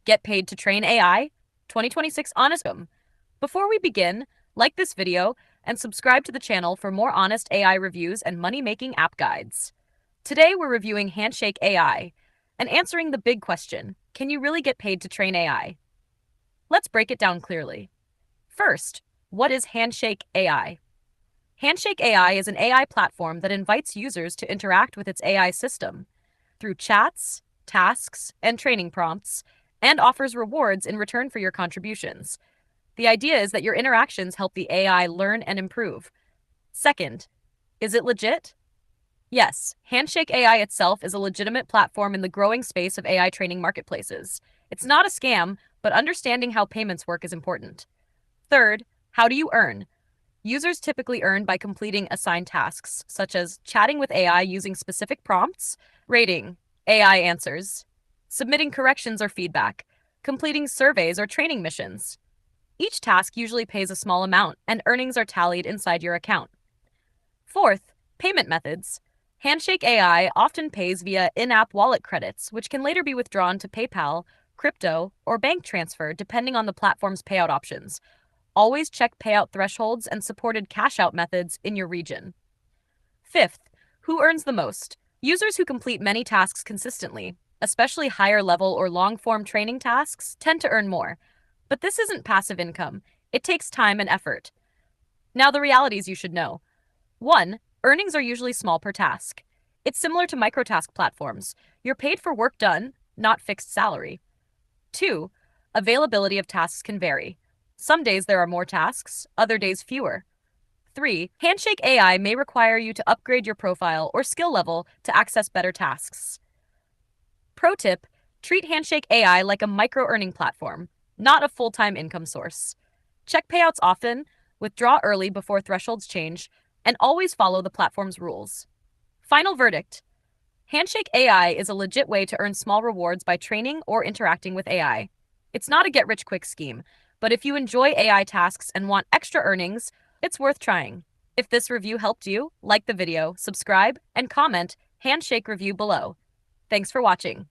Get paid to train AI? 2026 Honest. Before we begin, like this video and subscribe to the channel for more honest AI reviews and money-making app guides. Today we're reviewing Handshake AI and answering the big question, can you really get paid to train AI? Let's break it down clearly. First, what is Handshake AI? Handshake AI is an AI platform that invites users to interact with its AI system through chats, tasks, and training prompts, and offers rewards in return for your contributions. The idea is that your interactions help the AI learn and improve. Second, is it legit? Yes, Handshake AI itself is a legitimate platform in the growing space of AI training marketplaces. It's not a scam, but understanding how payments work is important. Third, how do you earn? Users typically earn by completing assigned tasks, such as chatting with AI using specific prompts, rating AI answers, submitting corrections or feedback, completing surveys or training missions. Each task usually pays a small amount, and earnings are tallied inside your account. Fourth, payment methods. Handshake AI often pays via in-app wallet credits, which can later be withdrawn to PayPal, crypto, or bank transfer depending on the platform's payout options. Always check payout thresholds and supported cash-out methods in your region. Fifth, who earns the most? Users who complete many tasks consistently, especially higher-level or long-form training tasks, tend to earn more. But this isn't passive income. It takes time and effort. Now, the realities you should know. 1. Earnings are usually small per task. It's similar to microtask platforms. You're paid for work done, not fixed salary. 2. Availability of tasks can vary. Some days there are more tasks, other days fewer. 3. Handshake AI may require you to upgrade your profile or skill level to access better tasks. Pro tip, treat Handshake AI like a micro-earning platform, not a full-time income source. Check payouts often, withdraw early before thresholds change, and always follow the platform's rules. Final verdict. Handshake AI is a legit way to earn small rewards by training or interacting with AI. It's not a get-rich-quick scheme, but if you enjoy AI tasks and want extra earnings, it's worth trying. If this review helped you, like the video, subscribe, and comment Handshake review below. Thanks for watching.